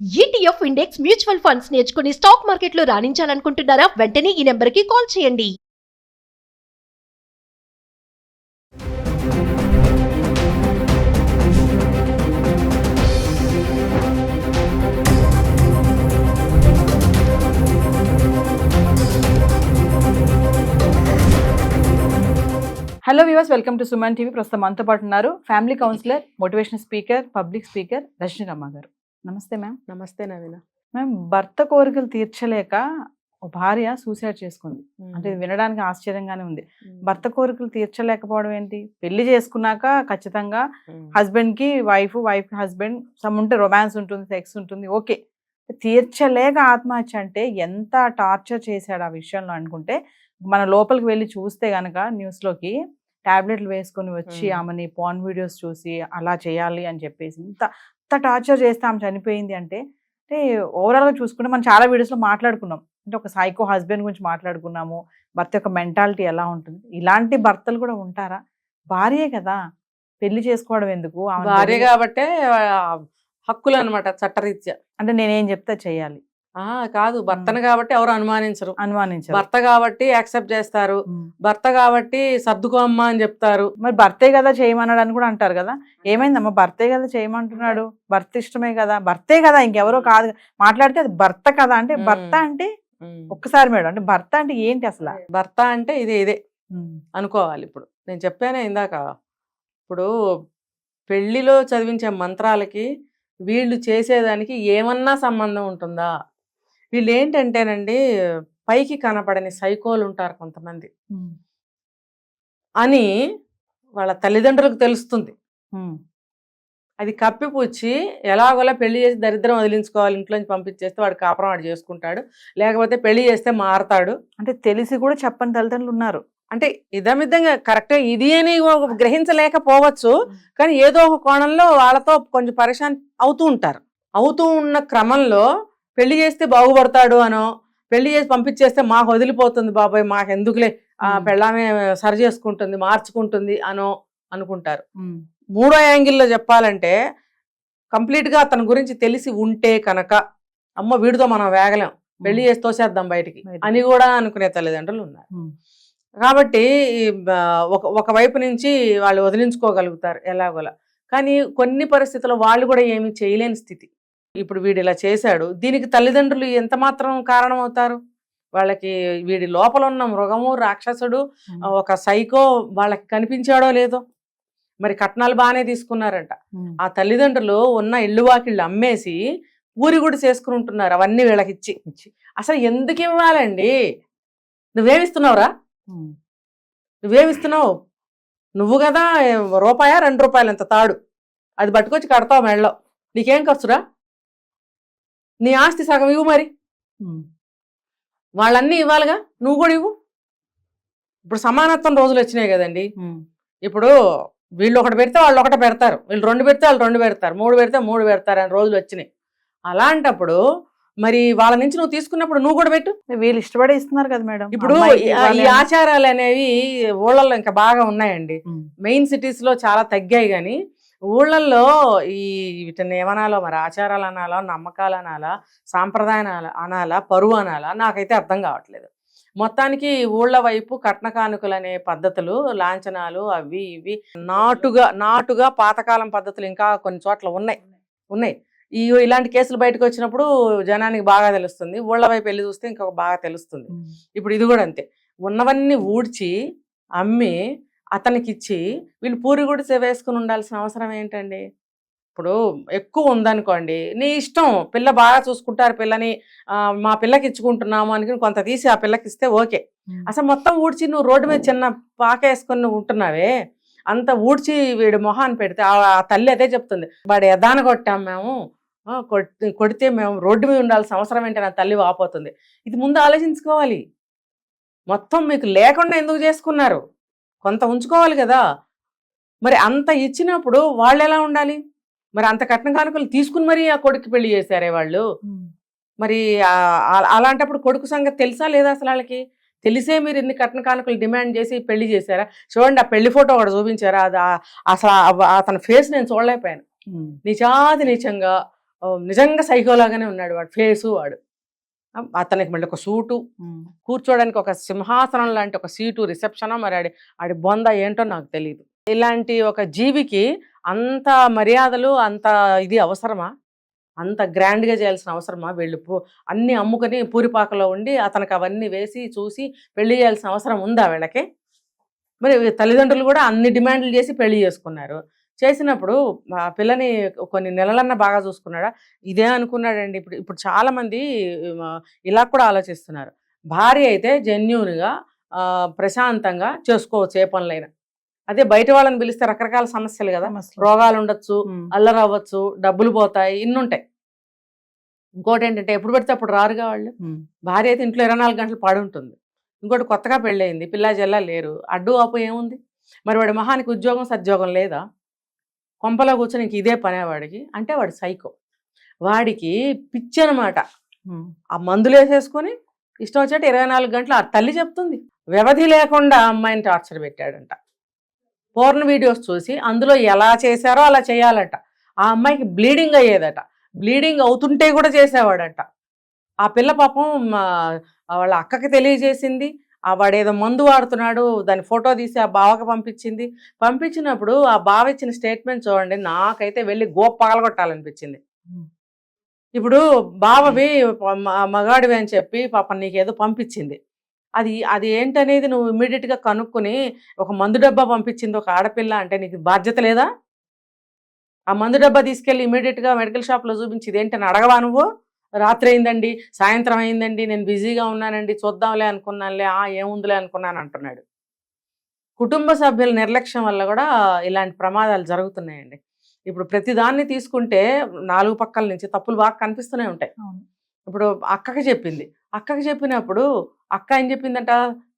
ETF index mutual funds నేర్చుకుని stock మార్కెట్లో రాణించాలనుకుంటున్నారా? వెంటనే ఈ నెంబర్కి కాల్ చేయండి. Hello viewers, welcome to Suman TV. ప్రస్తుతం మనతో పాటు ఉన్నారు family counsellor, motivational speaker, public speaker Rajani Ramma garu. నమస్తే మ్యామ్. నమస్తే నవీన. మ్యామ్, భర్త కోరికలు తీర్చలేక ఓ భార్య సూసైడ్ చేసుకుంది. అంటే ఇది వినడానికి ఆశ్చర్యంగానే ఉంది. భర్త కోరికలు తీర్చలేకపోవడం ఏంటి? పెళ్లి చేసుకున్నాక ఖచ్చితంగా హస్బెండ్ కి వైఫ్, వైఫ్ కి హస్బెండ్ సమ్ ఉంటే రొమాన్స్ ఉంటుంది, సెక్స్ ఉంటుంది, ఓకే. తీర్చలేక ఆత్మహత్య అంటే ఎంత టార్చర్ చేశాడు ఆ విషయంలో అనుకుంటే, మన లోపలికి వెళ్ళి చూస్తే గనక న్యూస్లోకి టాబ్లెట్లు వేసుకొని వచ్చి ఆమెని పాన్ వీడియోస్ చూసి అలా చేయాలి అని చెప్పేసి ఇంత టార్చర్ చేస్తే ఆమె చనిపోయింది అంటే ఓవరాల్గా చూసుకుంటే మనం చాలా వీడియోస్లో మాట్లాడుకున్నాం. అంటే ఒక సైకో హస్బెండ్ గురించి మాట్లాడుకున్నాము, భర్త యొక్క మెంటాలిటీ ఎలా ఉంటుంది. ఇలాంటి భర్తలు కూడా ఉంటారా? భార్యే కదా, పెళ్లి చేసుకోవడం ఎందుకు? భార్య కాబట్టే హక్కులు అనమాట చట్టరీత్యా. అంటే నేనేం చెప్తే చెయ్యాలి కాదు, భర్తను కాబట్టి ఎవరు అనుమానించరు. భర్త కాబట్టి యాక్సెప్ట్ చేస్తారు, భర్త కాబట్టి సర్దుకో అమ్మా అని చెప్తారు. మరి భర్తే కదా చేయమన్నాడు అని కూడా అంటారు కదా. ఏమైందమ్మా, భర్తే కదా చేయమంటున్నాడు, భర్త ఇష్టమే కదా, భర్తే కదా, ఇంకెవరో కాదు. మాట్లాడితే అది భర్త కదా అంటే భర్త అంటే ఒక్కసారి మేడం, అంటే భర్త అంటే ఏంటి అసలు? భర్త అంటే ఇదే అనుకోవాలి. ఇప్పుడు నేను చెప్పానే ఇందాక, ఇప్పుడు పెళ్లిలో చదివించే మంత్రాలకి వీళ్ళు చేసేదానికి ఏమన్నా సంబంధం ఉంటుందా? వీళ్ళు ఏంటంటేనండి, పైకి కనపడని సైకోలు ఉంటారు కొంతమంది అని వాళ్ళ తల్లిదండ్రులకు తెలుస్తుంది. అది కప్పిపుచ్చి ఎలాగోలా పెళ్లి చేసి దరిద్రం వదిలించుకోవాలి, ఇంట్లోంచి పంపించేస్తే వాడు కాపురం వాడు చేసుకుంటాడు, లేకపోతే పెళ్లి చేస్తే మారతాడు. అంటే తెలిసి కూడా చెప్పని తల్లిదండ్రులు ఉన్నారు. అంటే ఇదమిద్దంగా కరెక్ట్గా ఇది అని గ్రహించలేకపోవచ్చు, కానీ ఏదో ఒక కోణంలో వాళ్ళతో కొంచెం పరేషాన్ అవుతూ ఉంటారు. అవుతూ ఉన్న క్రమంలో పెళ్లి చేస్తే బాగుపడతాడు అనో, పెళ్లి చేసి పంపించేస్తే మాకు వదిలిపోతుంది బాబాయ్, మాకు ఎందుకులే, పెళ్ళామే సరి చేసుకుంటుంది, మార్చుకుంటుంది అనో అనుకుంటారు. మూడో యాంగిల్లో చెప్పాలంటే, కంప్లీట్గా అతని గురించి తెలిసి ఉంటే కనుక అమ్మ వీడితో మనం వేగలేం, పెళ్లి చేసి తోసేద్దాం బయటికి అని కూడా అనుకునే తల్లిదండ్రులు ఉన్నారు. కాబట్టి ఒక వైపు నుంచి వాళ్ళు వదిలించుకోగలుగుతారు ఎలాగోలా, కానీ కొన్ని పరిస్థితుల్లో వాళ్ళు కూడా ఏమీ చేయలేని స్థితి. ఇప్పుడు వీడు ఇలా చేశాడు, దీనికి తల్లిదండ్రులు ఎంత మాత్రం కారణం అవుతారు? వాళ్ళకి వీడి లోపల ఉన్న మృగము, రాక్షసుడు, ఒక సైకో వాళ్ళకి కనిపించాడో లేదో. మరి కట్నాలు బాగానే తీసుకున్నారంట, ఆ తల్లిదండ్రులు ఉన్న ఇల్లు వాకిళ్ళు అమ్మేసి ఊరి కూడా చేసుకుని ఉంటున్నారు అవన్నీ వీళ్ళకి ఇచ్చి. అసలు ఎందుకు ఇవ్వాలండి? నువ్వేమిస్తున్నావురా? నువ్వేమిస్తున్నావు? నువ్వు కదా రూపాయా 2 రూపాయలు ఎంత తాడు, అది పట్టుకొచ్చి కడతావు మెళ్ళలో, నీకేం ఖర్చురా? నీ ఆస్తి సగం ఇవ్వు, మరి వాళ్ళన్నీ ఇవ్వాలిగా, నువ్వు కూడా ఇవ్వు. ఇప్పుడు సమానత్వం రోజులు వచ్చినాయి కదండి. ఇప్పుడు వీళ్ళు ఒకటి పెడితే వాళ్ళు ఒకటి పెడతారు, వీళ్ళు 2 పెడితే వాళ్ళు 2 పెడతారు, 3 పెడితే 3 పెడతారు అని రోజులు వచ్చినాయి. అలాంటప్పుడు మరి వాళ్ళ నుంచి నువ్వు తీసుకున్నప్పుడు నువ్వు కూడా పెట్టు. వీళ్ళు ఇష్టపడే ఇస్తున్నారు కదా మేడం. ఇప్పుడు ఈ ఆచారాలు అనేవి ఊళ్ళల్లో ఇంకా బాగా ఉన్నాయండి. మెయిన్ సిటీస్ లో చాలా తగ్గాయి, కానీ ఊళ్ళల్లో వీటిని ఏమనాలో మరి, ఆచారాలు అనాలా, నమ్మకాలు అనాలా, సాంప్రదాయాలు అనాలా, పరువు అనాలా, నాకైతే అర్థం కావట్లేదు. మొత్తానికి ఊళ్ళ వైపు కట్న కానుకలు అనే పద్ధతులు, లాంఛనాలు, అవి ఇవి నాటుగా పాతకాలం పద్ధతులు ఇంకా కొన్ని చోట్ల ఉన్నాయి. ఇలాంటి కేసులు బయటకు వచ్చినప్పుడు జనానికి బాగా తెలుస్తుంది, ఊళ్ళ వైపు వెళ్ళి చూస్తే ఇంకొక బాగా తెలుస్తుంది. ఇప్పుడు ఇది కూడా అంతే, ఉన్నవన్నీ ఊడ్చి అమ్మి అతనికి ఇచ్చి వీళ్ళు పూరి గుడిసె వేసుకుని ఉండాల్సిన అవసరం ఏంటండి? ఇప్పుడు ఎక్కువ ఉందనుకోండి, నీ ఇష్టం, పిల్ల బాగా చూసుకుంటారు పిల్లని, మా పిల్లకి ఇచ్చుకుంటున్నాము అనుకుని కొంత తీసి ఆ పిల్లకి ఇస్తే ఓకే. అసలు మొత్తం ఊడ్చి నువ్వు రోడ్డు మీద చిన్న పాక వేసుకొని నువ్వు ఉంటున్నావే, అంత ఊడ్చి వీడి మొహాన్ని పెడితే ఆ తల్లి అదే చెప్తుంది, వాడు ఎదాన కొట్టాం మేము, కొడితే మేము రోడ్డు మీద ఉండాల్సిన అవసరం ఏంటి నా తల్లి వాపోతుంది. ఇది ముందు ఆలోచించుకోవాలి. మొత్తం మీకు లేకుండా ఎందుకు చేసుకున్నారు? కొంత ఉంచుకోవాలి కదా. మరి అంత ఇచ్చినప్పుడు వాళ్ళు ఎలా ఉండాలి? మరి అంత కట్న కానుకలు తీసుకుని మరి ఆ కొడుకు పెళ్లి చేశారే వాళ్ళు. మరి అలాంటప్పుడు కొడుకు సంగతి తెలుసా లేదా? అసలు వాళ్ళకి తెలిసే మీరు ఇన్ని కట్న కానుకలు డిమాండ్ చేసి పెళ్లి చేశారా? చూడండి, ఆ పెళ్లి ఫోటో ఒకటి చూపించారా? అది అసలు అతని ఫేస్ నేను చూడలేకపోయాను. నిజాది నిజంగా నిజంగా సైకోలాగానే ఉన్నాడు వాడు, ఫేసు వాడు. అతనికి మళ్ళీ ఒక సూటు, కూర్చోడానికి ఒక సింహాసనం లాంటి ఒక సీటు, రిసెప్షన్, మరి ఆడి బొంద ఏంటో నాకు తెలియదు. ఇలాంటి ఒక జీవికి అంత మర్యాదలు, అంత ఇది అవసరమా? అంత గ్రాండ్గా చేయాల్సిన అవసరమా? వీళ్ళు అన్నీ అమ్ముకొని పూరిపాకలో ఉండి అతనికి అవన్నీ వేసి చూసి పెళ్లి చేయాల్సిన అవసరం ఉందా వీళ్ళకి? మరి తల్లిదండ్రులు కూడా అన్ని డిమాండ్లు చేసి పెళ్లి చేసుకున్నారు. చేసినప్పుడు ఆ పిల్లని కొన్ని నెలలన్నా బాగా చూసుకున్నాడా? ఇదే అనుకున్నాడండి. ఇప్పుడు చాలా మంది ఇలా కూడా ఆలోచిస్తున్నారు. భార్య అయితే జెన్యూన్గా ప్రశాంతంగా చేసుకోవచ్చు ఏ పనులైనా. అదే బయట వాళ్ళని పిలిస్తే రకరకాల సమస్యలు కదా, రోగాలు ఉండొచ్చు, అల్లరి అవ్వచ్చు, డబ్బులు పోతాయి, ఇన్ని ఉంటాయి. ఇంకోటి ఏంటంటే ఎప్పుడు పెడితే అప్పుడు రారుగా వాళ్ళు. భార్య అయితే ఇంట్లో 24 గంటలు పడి ఉంటుంది. ఇంకోటి కొత్తగా పెళ్ళయింది, పిల్లా జల్లా లేరు, అడ్డు ఆపు ఏముంది? మరి వాడి మొహానికి ఉద్యోగం సద్యోగం లేదా? కొంపలో కూర్చొని ఇంక ఇదే పనే వాడికి. అంటే వాడు సైకో, వాడికి పిచ్చి అనమాట. ఆ మందులు వేసేసుకొని ఇష్టం వచ్చేట 24 గంటలు ఆ తల్లి చెప్తుంది, వ్యవధి లేకుండా అమ్మాయిని టార్చర్ పెట్టాడంట. పోర్న్ వీడియోస్ చూసి అందులో ఎలా చేశారో అలా చేయాలట. ఆ అమ్మాయికి బ్లీడింగ్ అయ్యేదట, బ్లీడింగ్ అవుతుంటే కూడా చేసేవాడట. ఆ పిల్ల పాపం వాళ్ళ అక్కకి తెలియజేసింది. వాడేదో మందు వాడుతున్నాడు, దాని ఫోటో తీసి ఆ బావకి పంపించింది. పంపించినప్పుడు ఆ బావ ఇచ్చిన స్టేట్మెంట్ చూడండి, నాకైతే వెళ్ళి పగలగొట్టాలనిపించింది. ఇప్పుడు బావవి మగాడివి అని చెప్పి పాపం నీకేదో పంపించింది, అది ఏంటనేది నువ్వు ఇమ్మీడియట్గా కనుక్కొని, ఒక మందు డబ్బా పంపించింది ఒక ఆడపిల్ల అంటే నీకు బాధ్యత లేదా? ఆ మందు డబ్బా తీసుకెళ్ళి ఇమ్మీడియట్గా మెడికల్ షాప్లో చూపించి ఇదేంటని అడగవా నువ్వు? రాత్రి అయిందండి, సాయంత్రం అయిందండి, నేను బిజీగా ఉన్నానండి, చూద్దాంలే అనుకున్నానులే, ఏముందిలే అనుకున్నాను అంటున్నాడు. కుటుంబ సభ్యుల నిర్లక్ష్యం వల్ల కూడా ఇలాంటి ప్రమాదాలు జరుగుతున్నాయండి. ఇప్పుడు ప్రతిదాన్ని తీసుకుంటే 4 పక్కల నుంచి తప్పులు బాగా కనిపిస్తూనే ఉంటాయి. ఇప్పుడు అక్కకి చెప్పినప్పుడు అక్క ఏం చెప్పిందంట,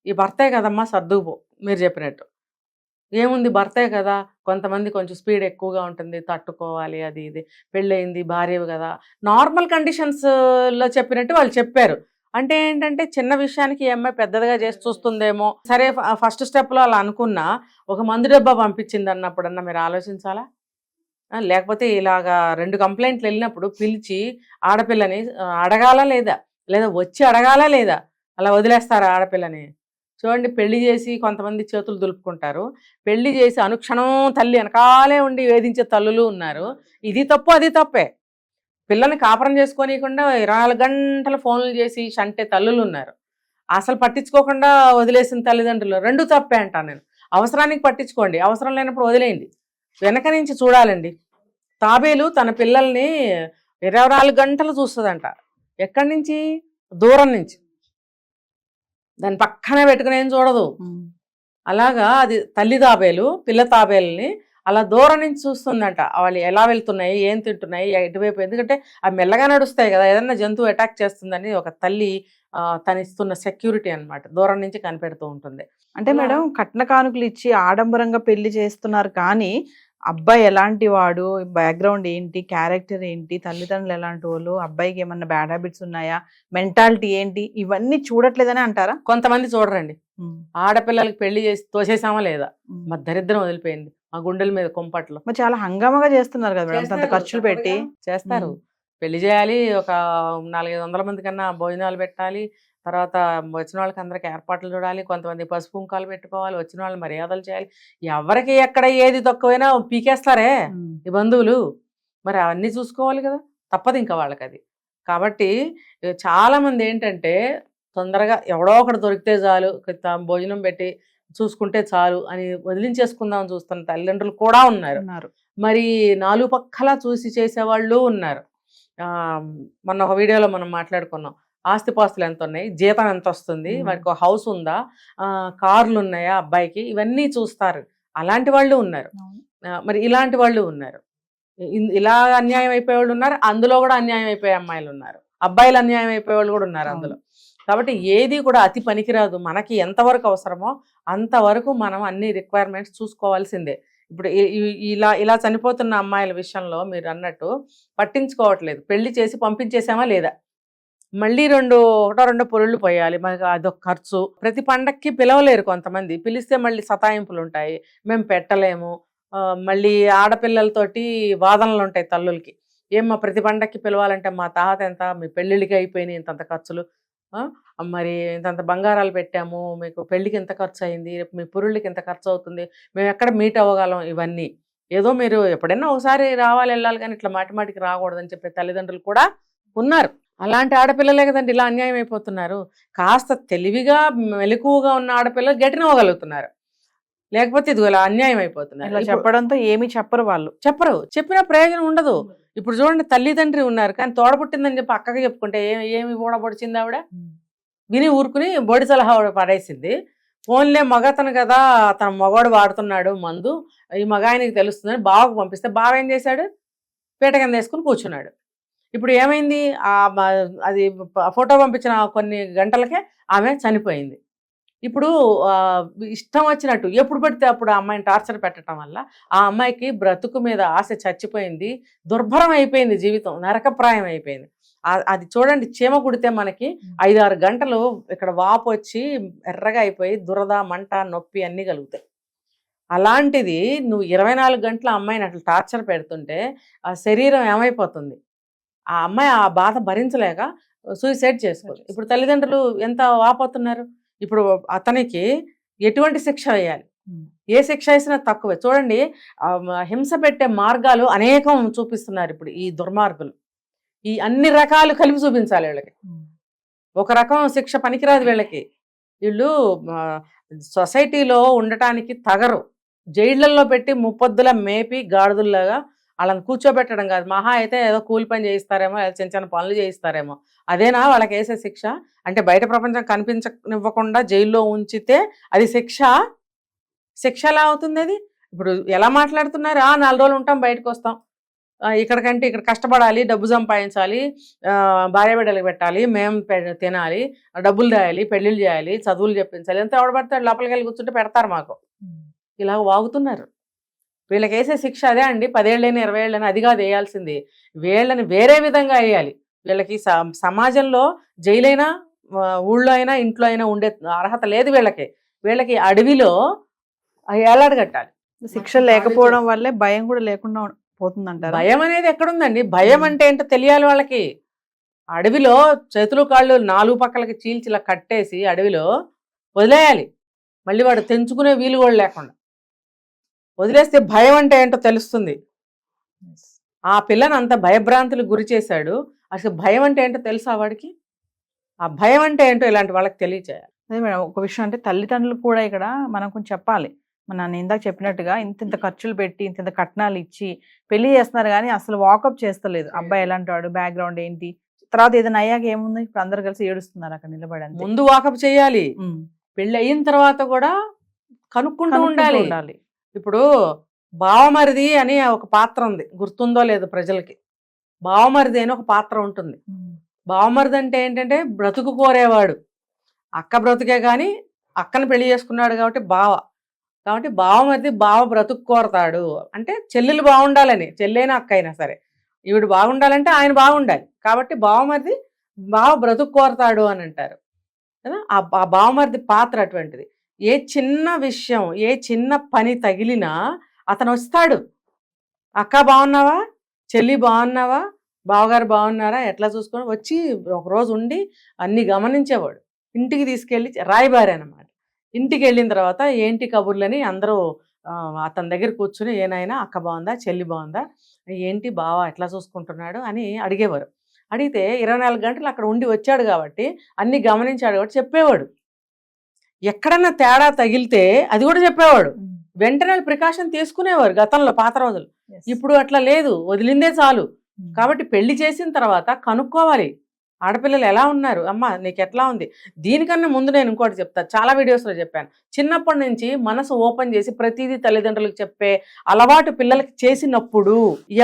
ఈ భర్తే కదమ్మా సర్దుకుపో, మీరు చెప్పినట్టు. ఏముంది, భర్తే కదా, కొంతమంది కొంచెం స్పీడ్ ఎక్కువగా ఉంటుంది, తట్టుకోవాలి, అది ఇది, పెళ్ళయింది, భార్యవి కదా, నార్మల్ కండిషన్స్లో చెప్పినట్టు వాళ్ళు చెప్పారు. అంటే ఏంటంటే చిన్న విషయానికి ఈ అమ్మాయి పెద్దదిగా చేసి చూస్తుందేమో. సరే, ఫస్ట్ స్టెప్లో అలా అనుకున్నా, ఒక మందు డబ్బా పంపించింది అన్నప్పుడన్నా మీరు ఆలోచించాలా? లేకపోతే ఇలాగా 2 కంప్లైంట్లు వెళ్ళినప్పుడు పిలిచి ఆడపిల్లని అడగాలా లేదా, వచ్చి అడగాలా లేదా? అలా వదిలేస్తారా ఆడపిల్లని? చూడండి, పెళ్లి చేసి కొంతమంది చేతులు దులుపుకుంటారు, పెళ్లి చేసి అనుక్షణం తల్లి వెనకాలే ఉండి వేధించే తల్లులు ఉన్నారు. ఇది తప్పు, అది తప్పే. పిల్లల్ని కాపురం చేసుకోనీయకుండా 24 గంటలు ఫోన్లు చేసి షంటే తల్లులు ఉన్నారు. అసలు పట్టించుకోకుండా వదిలేసిన తల్లిదండ్రులు, 2 తప్పే అంటాను నేను. అవసరానికి పట్టించుకోండి, అవసరం లేనప్పుడు వదిలేయండి. వెనక నుంచి చూడాలండి. తాబేలు తన పిల్లల్ని 24 గంటలు చూస్తుందంట. ఎక్కడి నుంచి? దూరం నుంచి. దాని పక్కనే పెట్టుకుని ఏం చూడదు. అలాగా అది తల్లి తాబేలు పిల్ల తాబేలుని అలా దూరం నుంచి చూస్తుందంట. వాళ్ళు ఎలా వెళ్తున్నాయి, ఏం తింటున్నాయి, ఎటువైపు. ఎందుకంటే అవి మెల్లగా నడుస్తాయి కదా, ఏదన్నా జంతువు అటాక్ చేస్తుందని ఒక తల్లి తనిస్తున్న సెక్యూరిటీ అన్నమాట. దూరం నుంచి కనిపెడుతూ ఉంటుంది. అంటే మేడం, కట్న కానుకలు ఇచ్చి ఆడంబరంగా పెళ్లి చేస్తున్నారు, కానీ అబ్బాయి ఎలాంటి వాడు, బ్యాక్గ్రౌండ్ ఏంటి, క్యారెక్టర్ ఏంటి, తల్లిదండ్రులు ఎలాంటి వాళ్ళు, అబ్బాయికి ఏమన్నా బ్యాడ్ హ్యాబిట్స్ ఉన్నాయా, మెంటాలిటీ ఏంటి, ఇవన్నీ చూడట్లేదని అంటారా? కొంతమంది చూడరండి. ఆడపిల్లలకి పెళ్లి చేసి తోసేసామా లేదా, మా దరిద్రం వదిలిపోయింది, మా గుండెల మీద కుంపట్లు. మరి చాలా హంగామాగా చేస్తున్నారు కదా మేడం, అంత ఖర్చులు పెట్టి చేస్తారు. పెళ్లి చేయాలి, ఒక 400-500 మంది కన్నా భోజనాలు పెట్టాలి, తర్వాత వచ్చిన వాళ్ళకి అందరికి ఏర్పాట్లు చూడాలి, కొంతమంది పసుపు కుంకాలు పెట్టుకోవాలి, వచ్చిన వాళ్ళు మర్యాదలు చేయాలి. ఎవరికి ఎక్కడ ఏది తక్కువైనా పీకేస్తారే ఈ బంధువులు. మరి అవన్నీ చూసుకోవాలి కదా, తప్పదు ఇంకా వాళ్ళకి అది. కాబట్టి చాలామంది ఏంటంటే తొందరగా ఎవడో ఒకటి దొరికితే చాలు, భోజనం పెట్టి చూసుకుంటే చాలు అని వదిలించేసుకుందామని చూస్తున్న తల్లిదండ్రులు కూడా ఉన్నారు. మరి 4 పక్కలా చూసి చేసేవాళ్ళు ఉన్నారు. మొన్న ఒక వీడియోలో మనం మాట్లాడుకున్నాం, ఆస్తిపాస్తులు ఎంత ఉన్నాయి, జీతం ఎంత వస్తుంది, వారికి ఒక హౌస్ ఉందా, కార్లు ఉన్నాయా అబ్బాయికి, ఇవన్నీ చూస్తారు. అలాంటి వాళ్ళు ఉన్నారు. మరి ఇలాంటి వాళ్ళు ఉన్నారు. ఇలా అన్యాయం అయిపోయే వాళ్ళు ఉన్నారు, అందులో కూడా అన్యాయం అయిపోయే అమ్మాయిలు ఉన్నారు, అబ్బాయిలు అన్యాయం అయిపోయే వాళ్ళు కూడా ఉన్నారు అందులో. కాబట్టి ఏది కూడా అతి పనికిరాదు. మనకి ఎంతవరకు అవసరమో అంతవరకు మనం అన్ని రిక్వైర్మెంట్స్ చూసుకోవాల్సిందే. ఇప్పుడు ఇలా చనిపోతున్న అమ్మాయిల విషయంలో మీరు అన్నట్టు పట్టించుకోవట్లేదు. పెళ్లి చేసి పంపించేసామా లేదా, మళ్ళీ ఒకటో రెండో పొరుళ్ళు పోయాలి, మనకి అదొక ఖర్చు. ప్రతి పండక్కి పిలవలేరు కొంతమంది, పిలిస్తే మళ్ళీ సతాయింపులు ఉంటాయి, మేము పెట్టలేము. మళ్ళీ ఆడపిల్లలతోటి వాదనలు ఉంటాయి తల్లులకి, మా ప్రతి పండక్కి పిలవాలంటే మా తాత ఎంత, మీ పెళ్ళిళ్ళకి అయిపోయినాయి ఇంతంత ఖర్చులు, మరి ఇంతంత బంగారాలు పెట్టాము, మీకు పెళ్ళికి ఎంత ఖర్చు అయింది, రేపు మీ పురుళ్ళకి ఎంత ఖర్చు అవుతుంది, మేము ఎక్కడ మీట్ అవ్వగలం, ఇవన్నీ ఏదో మీరు ఎప్పుడైనా ఒకసారి రావాలి వెళ్ళాలి కానీ ఇట్లా మాటికి రాకూడదని చెప్పే తల్లిదండ్రులు కూడా ఉన్నారు. అలాంటి ఆడపిల్లలే కదండి ఇలా అన్యాయం అయిపోతున్నారు. కాస్త తెలివిగా మెలకువగా ఉన్న ఆడపిల్లలు గట్టినవ్వగలుగుతున్నారు, లేకపోతే ఇది ఇలా అన్యాయం అయిపోతున్నారు. ఇలా చెప్పడంతో ఏమి చెప్పరు వాళ్ళు, చెప్పిన ప్రయోజనం ఉండదు. ఇప్పుడు చూడండి, తల్లిదండ్రి ఉన్నారు కానీ తోడబుట్టిందని చెప్పి అక్కగా చెప్పుకుంటే ఏమి ఊడబొడిచింది ఆవిడ, విని ఊరుకుని బొడి సలహా పడేసింది. ఫోన్లే మగతను కదా, తన మగవాడు వాడుతున్నాడు మందు, ఈ మగాయనికి తెలుస్తుందని బావకు పంపిస్తే బావ ఏం చేశాడు, పీట కింద వేసుకుని కూర్చున్నాడు. ఇప్పుడు ఏమైంది, అది ఫోటో పంపించిన కొన్ని గంటలకే ఆమె చనిపోయింది. ఇప్పుడు ఇష్టం వచ్చినట్టు ఎప్పుడు పడితే అప్పుడు ఆ అమ్మాయిని టార్చర్ పెట్టడం వల్ల ఆ అమ్మాయికి బ్రతుకు మీద ఆశ చచ్చిపోయింది, దుర్భరం అయిపోయింది, జీవితం నరకప్రాయం అయిపోయింది. అది చూడండి, చీమ కుడితే మనకి 5-6 గంటలు ఇక్కడ వాపు వచ్చి ఎర్రగా అయిపోయి దురద, మంట, నొప్పి అన్నీ కలుగుతాయి. అలాంటిది నువ్వు 24 గంటల అమ్మాయిని అట్లా టార్చర్ పెడుతుంటే ఆ శరీరం ఏమైపోతుంది, ఆ అమ్మాయి ఆ బాధ భరించలేక సూసైడ్ చేసుకోవచ్చు. ఇప్పుడు తల్లిదండ్రులు ఎంత వాపోతున్నారు. ఇప్పుడు అతనికి ఎటువంటి శిక్ష వేయాలి, ఏ శిక్ష వేసినా తక్కువే. చూడండి, హింస పెట్టే మార్గాలు అనేకం చూపిస్తున్నారు ఇప్పుడు ఈ దుర్మార్గులు. ఈ అన్ని రకాలు కలిపి చూపించాలి వీళ్ళకి. ఒక రకం శిక్ష పనికిరాదు వీళ్ళకి. వీళ్ళు సొసైటీలో ఉండటానికి తగరు. జైళ్లలో పెట్టి ముప్పొద్దుల మేపి గాడిదల్లాగా వాళ్ళని కూర్చోబెట్టడం కాదు, మహా అయితే ఏదో కూలి పని చేయిస్తారేమో, చిన్న చిన్న పనులు చేయిస్తారేమో, అదేనా వాళ్ళకి వేసే శిక్ష? అంటే బయట ప్రపంచం కనిపించనివ్వకుండా జైల్లో ఉంచితే అది శిక్ష ఎలా అవుతుంది? అది ఇప్పుడు ఎలా మాట్లాడుతున్నారు, 4 రోజులు ఉంటాం బయటకు వస్తాం, ఇక్కడికంటే ఇక్కడ కష్టపడాలి, డబ్బు సంపాదించాలి, భార్య బిడ్డలకు పెట్టాలి, మేము తినాలి, డబ్బులు రాయాలి, పెళ్ళిళ్ళు చేయాలి, చదువులు చెప్పించాలి, ఎంత ఎవడబడతాడు లోపలికి వెళ్ళి కూర్చుంటే పెడతారు మాకు. ఇలా వాగుతున్నారు. వీళ్ళకి వేసే శిక్ష అదే అండి, 10 ఏళ్ళైనా 20 ఏళ్ళైనా అది కాదు వేయాల్సింది. వీళ్ళని వేరే విధంగా వేయాలి. వీళ్ళకి సమాజంలో జైలైనా, ఊళ్ళో అయినా, ఇంట్లో అయినా ఉండే అర్హత లేదు వీళ్ళకి అడవిలో ఏలాడగట్టాలి. శిక్ష లేకపోవడం వల్లే భయం కూడా లేకుండా పోతుందంటారు. భయం అనేది ఎక్కడుందండి? భయం అంటే ఏంటో తెలియాలి వాళ్ళకి. అడవిలో చేతులు కాళ్ళు 4 పక్కలకి చీల్చి ఇలా కట్టేసి అడవిలో వదిలేయాలి. మళ్ళీ వాడు తెంచుకునే వీలు కూడా లేకుండా వదిలేస్తే భయం అంటే ఏంటో తెలుస్తుంది. ఆ పిల్లని అంత భయభ్రాంతులకు గురి చేశాడు. అసలు భయం అంటే ఏంటో తెలుసా వాడికి? ఆ భయం అంటే ఏంటో ఇలాంటి వాళ్ళకి తెలియచేయాలి. అదే మేడం, ఒక విషయం అంటే తల్లిదండ్రులు కూడా ఇక్కడ మనం కొంచెం చెప్పాలి. నేను ఇందాక చెప్పినట్టుగా ఇంత ఖర్చులు పెట్టి ఇంత కట్నాలు ఇచ్చి పెళ్లి చేస్తున్నారు కానీ అసలు వాకప్ చేస్తలేదు. అబ్బాయి ఎలాంటి వాడు, బ్యాక్గ్రౌండ్ ఏంటి, తర్వాత ఏదైనా అయ్యాక ఏముంది, ఇప్పుడు అందరు కలిసి ఏడుస్తున్నారు అక్కడ నిలబడి. ముందు వాకప్ చేయాలి, పెళ్లి అయిన తర్వాత కూడా కనుక్కుంటూ ఉండాలి. ఇప్పుడు బావమరిది అని ఒక పాత్ర ఉంది, గుర్తుందో లేదు ప్రజలకి. బావమరిది అని ఒక పాత్ర ఉంటుంది. బావమరిది అంటే ఏంటంటే బ్రతుకు కోరేవాడు. అక్క బ్రతుకే కానీ అక్కను పెళ్లి చేసుకున్నాడు కాబట్టి బావమరిది బావ బ్రతుకు కోరతాడు అంటే చెల్లెలు బాగుండాలని, చెల్లైనా అక్క అయినా సరే ఈవిడ బాగుండాలంటే ఆయన బాగుండాలి కాబట్టి బావమరిది బావ బ్రతుకు కోరతాడు అని అంటారు కదా. ఆ బావమరిది పాత్ర అటువంటిది. ఏ చిన్న విషయం, ఏ చిన్న పని తగిలినా అతను వస్తాడు. అక్క బాగున్నావా, చెల్లి బాగున్నావా, బావగారు బాగున్నారా, ఎట్లా చూసుకొని వచ్చి ఒకరోజు ఉండి అన్ని గమనించేవాడు. ఇంటికి తీసుకెళ్ళి రాయబారి అనమాట. ఇంటికి వెళ్ళిన తర్వాత ఏంటి కబుర్లని అందరూ అతని దగ్గర కూర్చుని, ఏనాయనా అక్క బాగుందా, చెల్లి బాగుందా, ఏంటి బావ ఎట్లా చూసుకుంటున్నాడు అని అడిగేవారు. అడిగితే 24 గంటలు అక్కడ ఉండి వచ్చాడు కాబట్టి అన్ని గమనించాడు కాబట్టి చెప్పేవాడు. ఎక్కడన్నా తేడా తగిలితే అది కూడా చెప్పేవాడు. వెంటనే ప్రికాషన్ తీసుకునేవారు గతంలో, పాత రోజులు. ఇప్పుడు అట్లా లేదు, వదిలిందే చాలు. కాబట్టి పెళ్లి చేసిన తర్వాత కనుక్కోవాలి ఆడపిల్లలు ఎలా ఉన్నారు, అమ్మ నీకు ఎట్లా ఉంది. దీనికన్నా ముందు నేను ఇంకోటి చెప్తాను, చాలా వీడియోస్లో చెప్పాను. చిన్నప్పటి నుంచి మనసు ఓపెన్ చేసి ప్రతిదీ తల్లిదండ్రులకు చెప్పే అలవాటు పిల్లలకి చేసినప్పుడు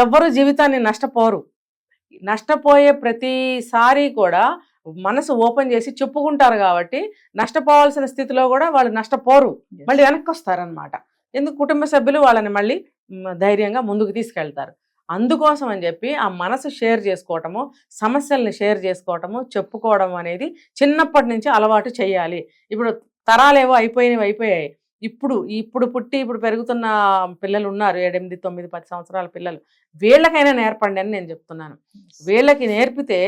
ఎవ్వరు జీవితాన్ని నష్టపోయే ప్రతిసారి కూడా మనసు ఓపెన్ చేసి చెప్పుకుంటారు కాబట్టి నష్టపోవాల్సిన స్థితిలో కూడా వాళ్ళు నష్టపోరు, మళ్ళీ వెనక్కి వస్తారనమాట. ఎందుకు కుటుంబ సభ్యులు వాళ్ళని మళ్ళీ ధైర్యంగా ముందుకు తీసుకెళ్తారు. అందుకోసం అని చెప్పి ఆ మనసు షేర్ చేసుకోవటము, సమస్యల్ని షేర్ చేసుకోవటము, చెప్పుకోవడం అనేది చిన్నప్పటి నుంచి అలవాటు చేయాలి. ఇప్పుడు తరాలేవో అయిపోయాయి. ఇప్పుడు పుట్టి ఇప్పుడు పెరుగుతున్న పిల్లలు ఉన్నారు, 7, 8, 9, 10 సంవత్సరాల పిల్లలు, వీళ్ళకైనా నేర్పండి అని నేను చెప్తున్నాను. వీళ్ళకి నేర్పితే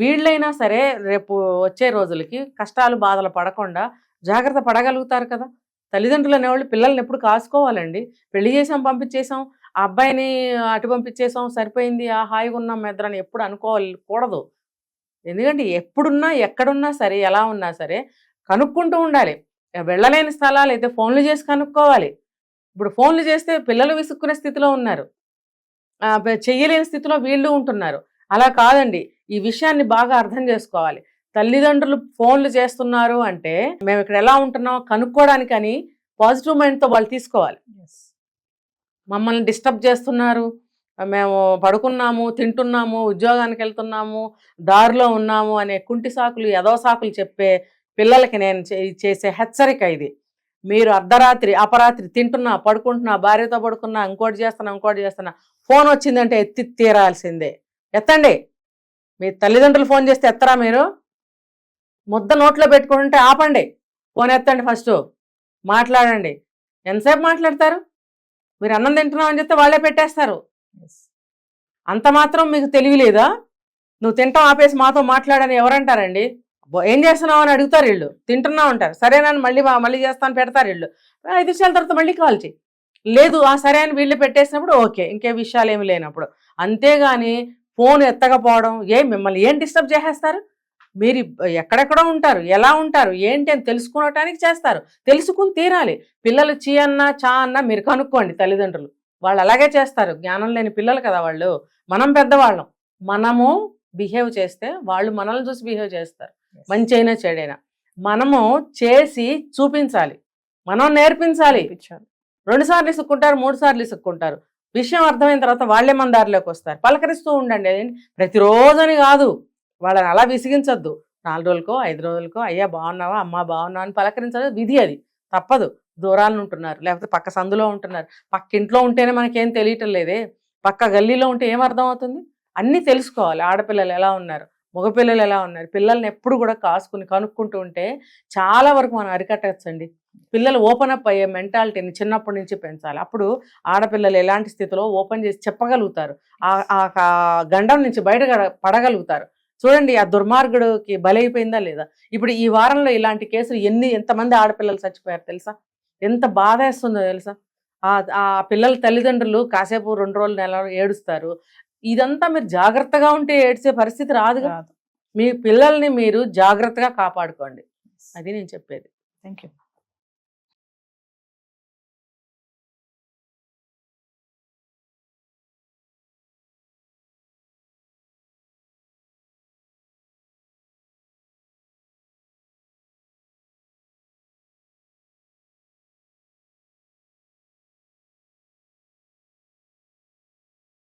వీళ్ళైనా సరే రేపు వచ్చే రోజులకి కష్టాలు బాధలు పడకుండా జాగ్రత్త పడగలుగుతారు కదా. తల్లిదండ్రులు అనేవాళ్ళు పిల్లల్ని ఎప్పుడు కాసుకోవాలండి. పెళ్లి చేసాం, పంపించేసాం, ఆ అబ్బాయిని అటు పంపించేసాం, సరిపోయింది, ఆ హాయిగా ఉన్నాం మెద్దరని ఎప్పుడు అనుకోకూడదు. ఎందుకంటే ఎప్పుడున్నా ఎక్కడున్నా సరే ఎలా ఉన్నా సరే కనుక్కుంటూ ఉండాలి. వెళ్ళలేని స్థలాలు అయితే ఫోన్లు చేసి కనుక్కోవాలి. ఇప్పుడు ఫోన్లు చేస్తే పిల్లలు విసుక్కునే స్థితిలో ఉన్నారు, చెయ్యలేని స్థితిలో వీళ్ళు ఉంటున్నారు. అలా కాదండి, ఈ విషయాన్ని బాగా అర్థం చేసుకోవాలి. తల్లిదండ్రులు ఫోన్లు చేస్తున్నారు అంటే మేము ఇక్కడ ఎలా ఉంటున్నాం కనుక్కోవడానికని పాజిటివ్ మైండ్తో వాళ్ళు తీసుకోవాలి. మమ్మల్ని డిస్టర్బ్ చేస్తున్నారు, మేము పడుకున్నాము, తింటున్నాము, ఉద్యోగానికి వెళ్తున్నాము, దారిలో ఉన్నాము అనే కుంటి సాకులు, ఎదో సాకులు చెప్పే పిల్లలకి నేను చేసే హెచ్చరిక ఇది. మీరు అర్ధరాత్రి అపరాత్రి తింటున్నా, పడుకుంటున్నా, భార్యతో పడుకున్నా, ఇంకోటి చేస్తున్నా, ఫోన్ వచ్చిందంటే ఎత్తి తీరాల్సిందే. ఎత్తండి. మీ తల్లిదండ్రులు ఫోన్ చేస్తే ఎత్తరా? మీరు ముద్ద నోట్లో పెట్టుకుంటే ఆపండి, ఫోన్ ఎత్తండి, ఫస్ట్ మాట్లాడండి. ఎంతసేపు మాట్లాడతారు? మీరు అన్నం తింటున్నావు అని చెప్తే వాళ్ళే పెట్టేస్తారు. అంత మాత్రం మీకు తెలియలేదా? నువ్వు తింటాం ఆపేసి మాతో మాట్లాడని ఎవరంటారండి? ఏం చేస్తున్నావు అని అడుగుతారు వీళ్ళు. తింటున్నావు అంటారు, సరేనని మళ్ళీ చేస్తాను పెడతారు వీళ్ళు. 5 నిమిషాల తర్వాత మళ్ళీ కాల్ చేయి. లేదు సరే అని వీళ్ళు పెట్టేసినప్పుడు ఓకే, ఇంకే విషయాలు ఏమి లేనప్పుడు. అంతేగాని ఫోన్ ఎత్తకపోవడం, మిమ్మల్ని ఏం డిస్టర్బ్ చేసేస్తారు? మీరు ఎక్కడెక్కడో ఉంటారు, ఎలా ఉంటారు ఏంటి అని తెలుసుకోవటానికి చేస్తారు. తెలుసుకుని తీరాలి. పిల్లలు చీ అన్నా చా అన్నా మీరు కనుక్కోండి. తల్లిదండ్రులు వాళ్ళు అలాగే చేస్తారు. జ్ఞానం లేని పిల్లలు కదా వాళ్ళు. మనం పెద్దవాళ్ళం, మనము బిహేవ్ చేస్తే వాళ్ళు మనల్ని చూసి బిహేవ్ చేస్తారు. మంచి అయినా చెడైనా మనము చేసి చూపించాలి, మనం నేర్పించాలి. 2 సార్లు ఇసుక్కుంటారు, 3 సార్లు ఇసుక్కుంటారు. విషయం అర్థమైన తర్వాత వాళ్ళే మన దారిలోకి వస్తారు. పలకరిస్తూ ఉండండి. ప్రతిరోజని కాదు, వాళ్ళని అలా విసిగించద్దు. 4 రోజులకో 5 రోజులకో అయ్యా బాగున్నావా, అమ్మ బాగున్నావా అని పలకరించదు. విధి అది, తప్పదు. దూరాన్ని ఉంటున్నారు, లేకపోతే పక్క సందులో ఉంటున్నారు. పక్క ఇంట్లో ఉంటేనే మనకేం తెలియటం లేదే, పక్క గల్లీలో ఉంటే ఏం అర్థం అవుతుంది? అన్నీ తెలుసుకోవాలి. ఆడపిల్లలు ఎలా ఉన్నారు, మగపిల్లలు ఎలా ఉన్నారు, పిల్లల్ని ఎప్పుడు కూడా కాసుకుని కనుక్కుంటూ ఉంటే చాలా వరకు మనం అరికట్టచ్చండి. పిల్లలు ఓపెన్ అప్ అయ్యే మెంటాలిటీని చిన్నప్పటి నుంచి పెంచాలి. అప్పుడు ఆడపిల్లలు ఎలాంటి స్థితిలో ఓపెన్ చేసి చెప్పగలుగుతారు, ఆ గండం నుంచి బయట పడగలుగుతారు. చూడండి, ఆ దుర్మార్గుడికి బలైపోయిందా లేదా? ఇప్పుడు ఈ వారంలో ఇలాంటి కేసులు ఎంతమంది ఆడపిల్లలు చచ్చిపోయారు తెలుసా? ఎంత బాధ వేస్తుందో తెలుసా? ఆ పిల్లల తల్లిదండ్రులు కాసేపు 2 రోజులు నెల ఏడుస్తారు. ఇదంతా మీరు జాగ్రత్తగా ఉంటే ఏడ్చే పరిస్థితి రాదుగా. మీ పిల్లల్ని మీరు జాగ్రత్తగా కాపాడుకోండి, అది నేను చెప్పేది. Thank you.